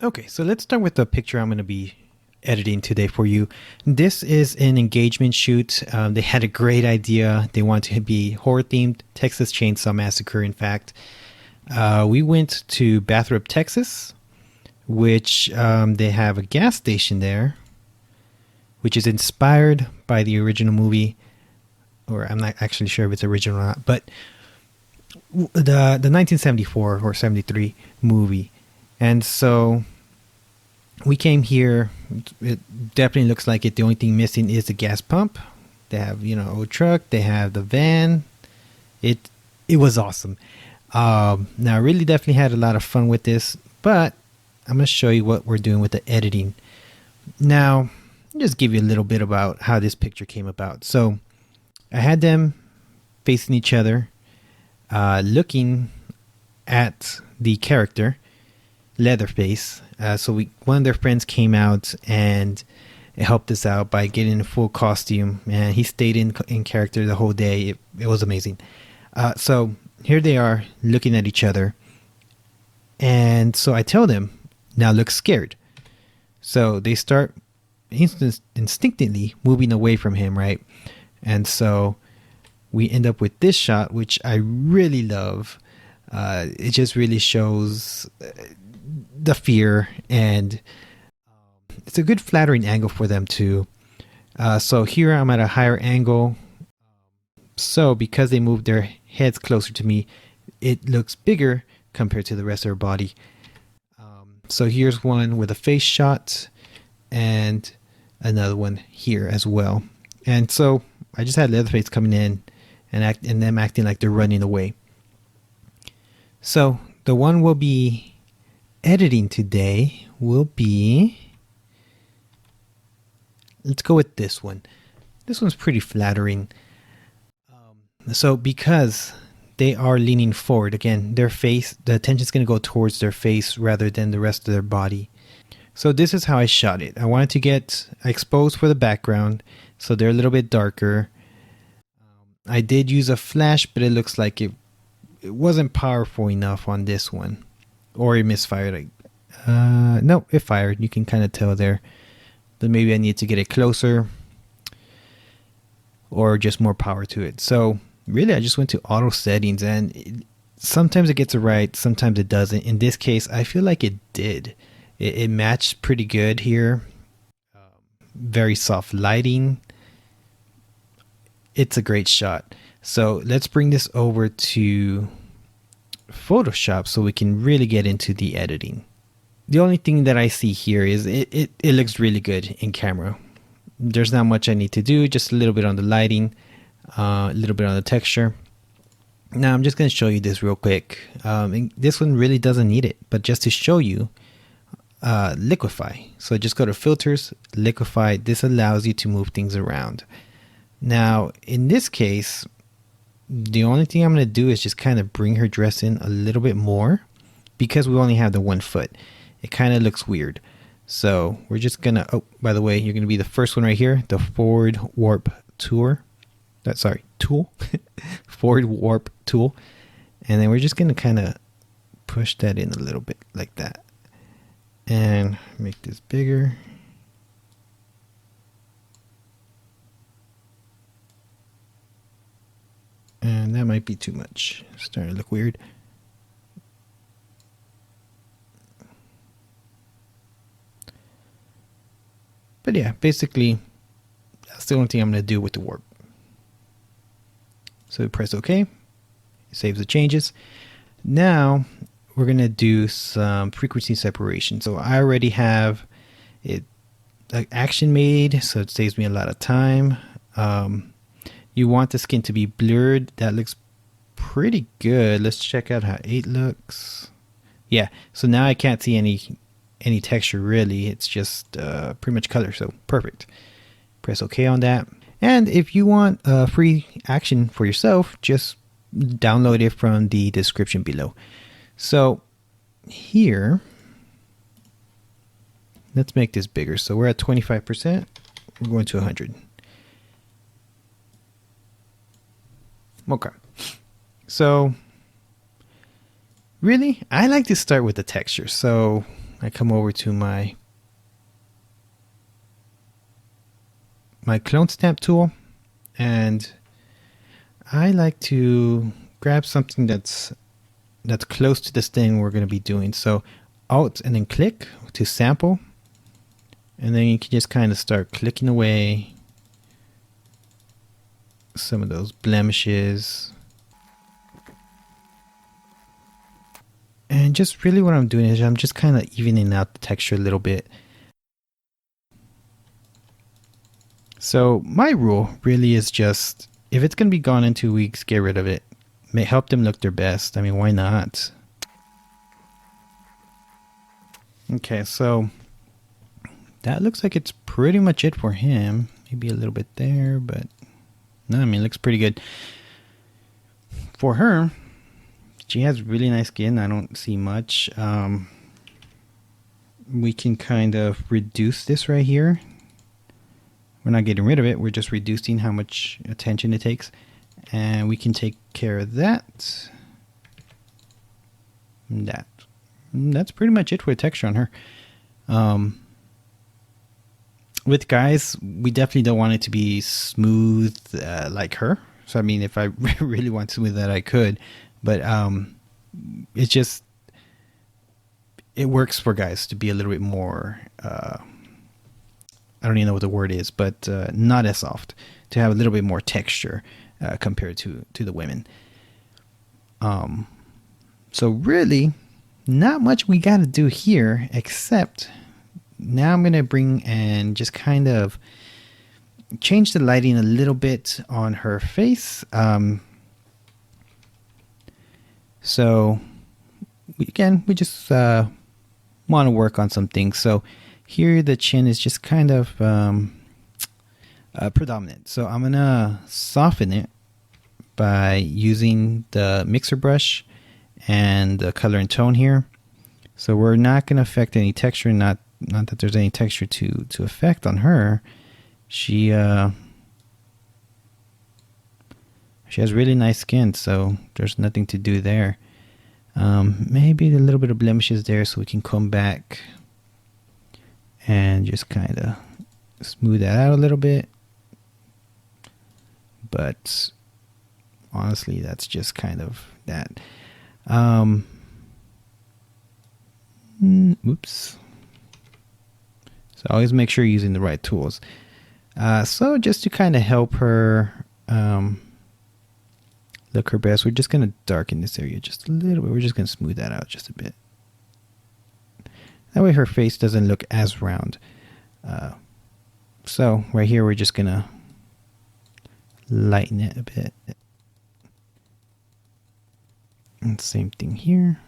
Okay, so let's start with the picture I'm going to be editing today for you. This is an engagement shoot. They had a great idea. They want to be horror themed, Texas Chainsaw Massacre, in fact. We went to Bathrop, Texas, which they have a gas station there, which is inspired by the original movie, or I'm not actually sure if it's original or not, but the 1974 or 73 movie. And so we came here. It definitely looks like it. The only thing missing is the gas pump. They have, old truck. They have the van. It was awesome. Now, I really definitely had a lot of fun with this, but I'm going to show you what we're doing with the editing. Now, I'll just give you a little bit about how this picture came about. So, I had them facing each other, looking at the character, Leatherface. One of their friends came out and helped us out by getting a full costume, and he stayed in character the whole day. It was amazing. So here they are looking at each other, and so I tell them, now look scared. So they start instinctively moving away from him, right? And so we end up with this shot, which I really love. It just really shows the fear, and it's a good flattering angle for them too. So here I'm at a higher angle. So because they moved their heads closer to me, it looks bigger compared to the rest of their body. So here's one with a face shot and another one here as well. And so I just had Leatherface coming in and them acting like they're running away. So the one we'll be editing today will be, let's go with this one. This one's pretty flattering. So because they are leaning forward, again, their face, the attention's going to go towards their face rather than the rest of their body. So this is how I shot it. I wanted to get exposed for the background, so they're a little bit darker. I did use a flash, but it looks like it wasn't powerful enough on this one, or it misfired. No, it fired. You can kind of tell there, but maybe I need to get it closer or just more power to it. So really, I just went to auto settings, and sometimes it gets it right, sometimes it doesn't. In this case, I feel like it did. It matched pretty good here. Very soft lighting. It's a great shot. So let's bring this over to Photoshop so we can really get into the editing. The only thing that I see here is it looks really good in camera. There's not much I need to do, just a little bit on the lighting, a little bit on the texture. Now I'm just going to show you this real quick. This one really doesn't need it, but just to show you, liquify. So just go to filters, liquify. This allows you to move things around. Now in this case, the only thing I'm going to do is just kind of bring her dress in a little bit more, because we only have the 1 foot. It kind of looks weird. So we're just going to, oh, by the way, you're going to be the first one right here, the forward warp tool. Forward warp tool. And then we're just going to kind of push that in a little bit like that. And make this bigger. And that might be too much. It's starting to look weird. But yeah, basically, that's the only thing I'm going to do with the warp. So we press OK. It saves the changes. Now, we're going to do some frequency separation. So I already have it action made, so it saves me a lot of time. You want the skin to be blurred. That looks pretty good. Let's check out how 8 looks. Yeah, so now I can't see any texture really. It's just pretty much color, so perfect. Press OK on that. And if you want a free action for yourself, just download it from the description below. So here, let's make this bigger. So we're at 25%. We're going to 100. Okay. So really, I like to start with the texture. So I come over to my clone stamp tool, and I like to grab something that's close to this thing we're going to be doing. So Alt and then click to sample, and then you can just kind of start clicking away some of those blemishes. And just really what I'm doing is I'm just kind of evening out the texture a little bit. So my rule really is just, if it's going to be gone in 2 weeks, get rid of it. Help them look their best. I mean, why not? Okay, so that looks like it's pretty much it for him. Maybe a little bit there, but no, I mean, it looks pretty good. For her, she has really nice skin. I don't see much. We can kind of reduce this right here. We're not getting rid of it. We're just reducing how much attention it takes. And we can take care of that. That's pretty much it for the texture on her. With guys, we definitely don't want it to be smooth like her. So, I mean, if I really want to smooth that, I could. But it's just, it works for guys to be a little bit more, I don't even know what the word is, but not as soft, to have a little bit more texture compared to the women. So really, not much we got to do here, except now I'm going to bring and just kind of change the lighting a little bit on her face. So we just want to work on some things. So here the chin is just kind of predominant. So I'm going to soften it by using the mixer brush and the color and tone here. So we're not going to affect any texture, not that there's any texture to affect on her. She has really nice skin, so there's nothing to do there. Maybe a little bit of blemishes there, so we can come back and just kind of smooth that out a little bit. But honestly, that's just kind of that. Oops. So always make sure you're using the right tools. So just to kind of help her look her best, we're just going to darken this area just a little bit. We're just going to smooth that out just a bit. That way her face doesn't look as round. So right here, we're just going to lighten it a bit. And same thing here.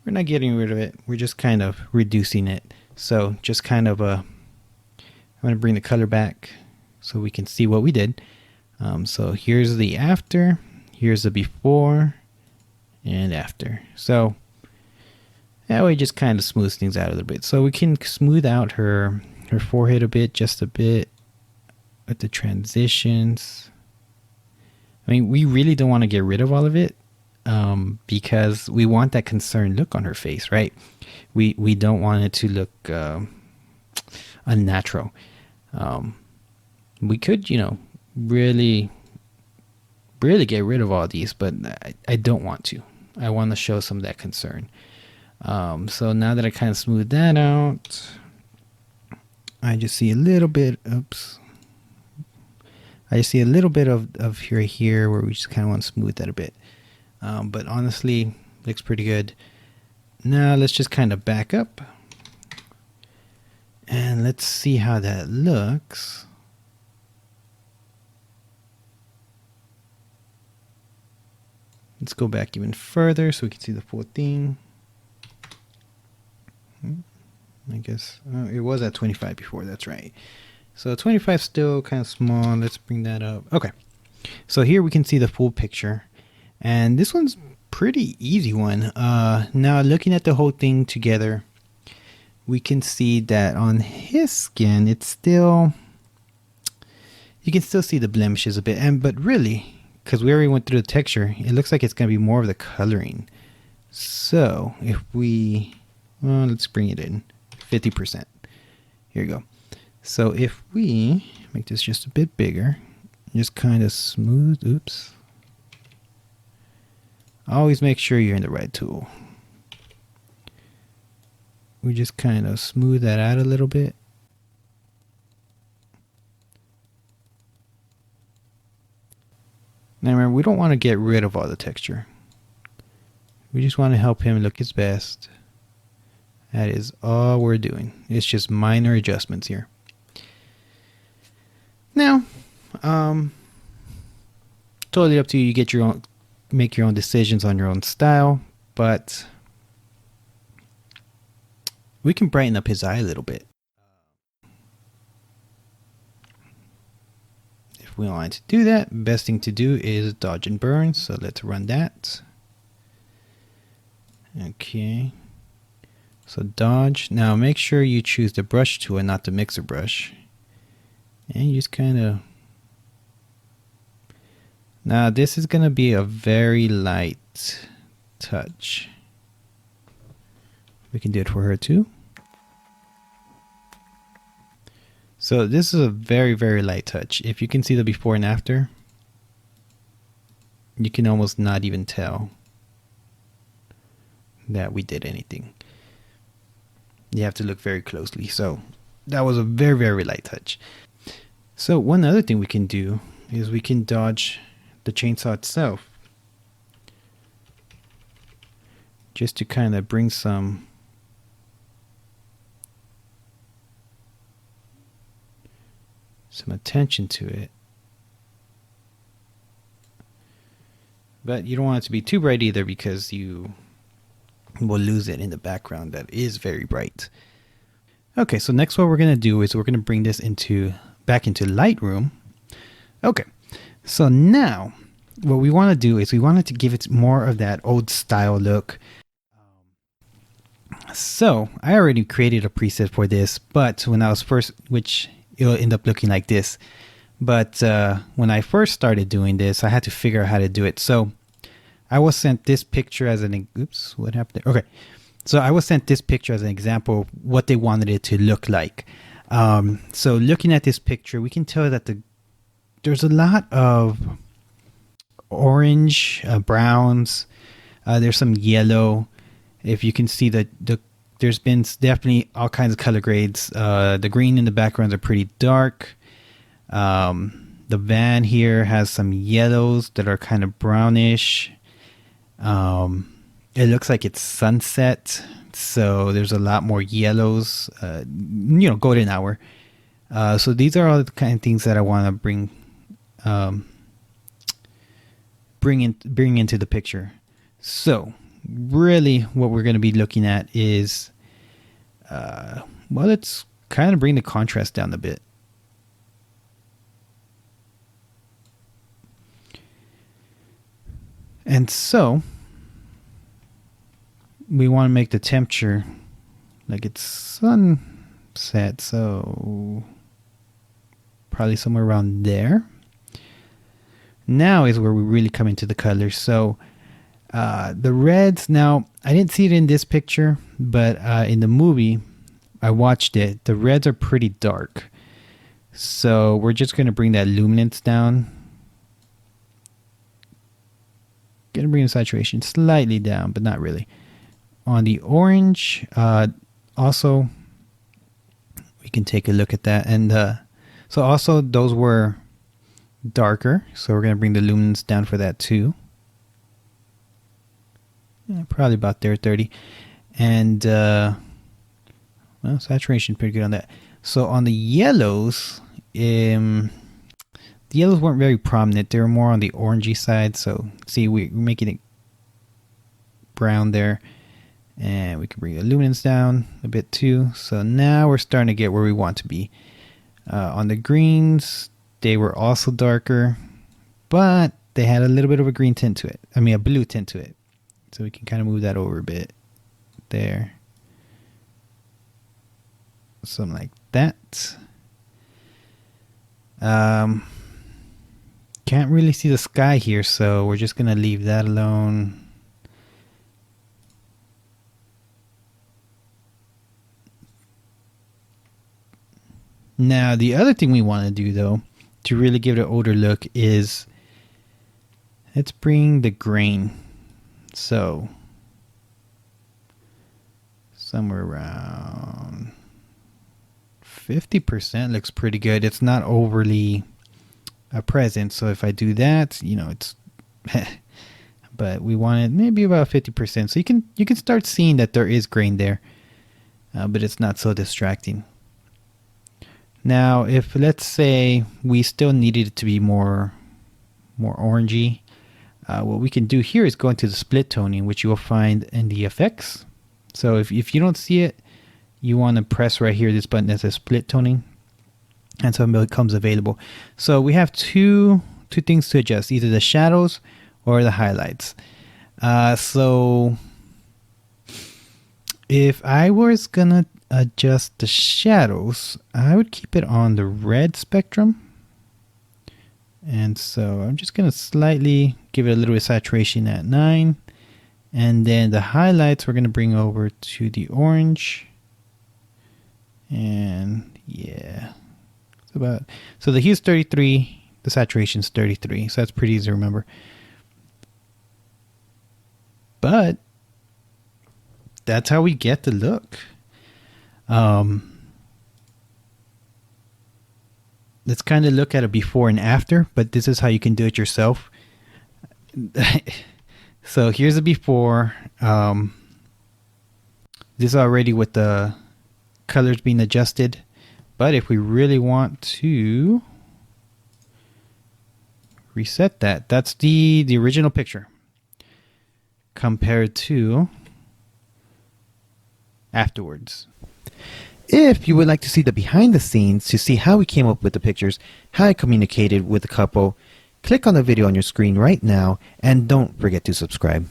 We're not getting rid of it. We're just kind of reducing it. So just kind of I'm going to bring the color back so we can see what we did. So here's the after. Here's the before and after. So that way just kind of smooths things out a little bit. So we can smooth out her forehead a bit, just a bit, with the transitions. I mean, we really don't want to get rid of all of it. Because we want that concerned look on her face, right? We don't want it to look unnatural. We could, really get rid of all these, but I don't want to. I want to show some of that concern. So now that I kind of smoothed that out, I just see a little bit. Oops. I just see a little bit of here where we just kind of want to smooth that a bit. But honestly, looks pretty good. Now let's just kind of back up. And let's see how that looks. Let's go back even further so we can see the full thing. I guess it was at 25 before, that's right. So 25 still kind of small. Let's bring that up. Okay. So here we can see the full picture. And this one's pretty easy one. Now looking at the whole thing together, we can see that on his skin, it's still, you can still see the blemishes a bit. But really, because we already went through the texture, it looks like it's going to be more of the coloring. So if we, well, let's bring it in 50%. Here you go. So if we make this just a bit bigger, just kind of smooth, oops. Always make sure you're in the right tool. We just kind of smooth that out a little bit. Now remember, we don't want to get rid of all the texture. We just want to help him look his best. That is all we're doing. It's just minor adjustments here. Now, totally up to you. You get your own, make your own decisions on your own style, but we can brighten up his eye a little bit. If we want to do that, best thing to do is dodge and burn. So let's run that. Okay. So dodge. Now make sure you choose the brush tool and not the mixer brush. And you just kind of... Now this is going to be a very light touch. We can do it for her too. So this is a very, very light touch. If you can see the before and after, you can almost not even tell that we did anything. You have to look very closely. So that was a very, very light touch. So one other thing we can do is we can dodge the chainsaw itself, just to kind of bring some attention to it. But you don't want it to be too bright either, because you will lose it in the background that is very bright. Okay, so next what we're going to do is we're going to bring this back into Lightroom. Okay, so now what we want to do is we wanted to give it more of that old style look. So I already created a preset for this, but when I was first, which it'll end up looking like this. But when I first started doing this, I had to figure out how to do it. So I was sent this picture as an, oops, what happened there? Okay. So I was sent this picture as an example of what they wanted it to look like. So looking at this picture, we can tell that there's a lot of orange, browns. There's some yellow. If you can see there's been definitely all kinds of color grades. The green in the backgrounds are pretty dark. The van here has some yellows that are kind of brownish. It looks like it's sunset, so there's a lot more yellows, golden hour. So these are all the kind of things that I want to bring into the picture. So really what we're going to be looking at is, let's kind of bring the contrast down a bit. And so we want to make the temperature like it's sunset, so probably somewhere around there. Now is where we really come into the colors. So the reds, now I didn't see it in this picture, but in the movie I watched it, the reds are pretty dark. So we're just going to bring that luminance down. Going to bring the saturation slightly down, but not really. On the orange, also we can take a look at that. And so also those were darker, so we're going to bring the luminance down for that too. Yeah, probably about there, 30. And well, saturation pretty good on that. So on the yellows, the yellows weren't very prominent. They were more on the orangey side. So see, we're making it brown there. And we can bring the luminance down a bit too. So now we're starting to get where we want to be. On the greens, they were also darker, but they had a little bit of a green tint to it. I mean, a blue tint to it. So we can kind of move that over a bit there. Something like that. Can't really see the sky here, so we're just gonna leave that alone. Now, the other thing we want to do, though, to really give it an older look is let's bring the grain. So, somewhere around 50% looks pretty good. It's not overly present. So if I do that, you know, it's but we want it maybe about 50%. So you can start seeing that there is grain there, but it's not so distracting. Now, if let's say we still needed it to be more orangey, what we can do here is go into the split toning, which you will find in the effects. So if you don't see it, you want to press right here this button that says split toning, and so it becomes available. So we have two things to adjust, either the shadows or the highlights. So if I was gonna adjust the shadows, I would keep it on the red spectrum. And so I'm just going to slightly give it a little bit of saturation at 9. And then the highlights we're going to bring over to the orange. And yeah. So the hue's 33, the saturation's 33. So that's pretty easy to remember. But that's how we get the look. Let's kind of look at a before and after, but this is how you can do it yourself. So here's the before. This is already with the colors being adjusted, but if we really want to reset that, that's the original picture compared to afterwards. If you would like to see the behind the scenes to see how we came up with the pictures, how I communicated with the couple, click on the video on your screen right now and don't forget to subscribe.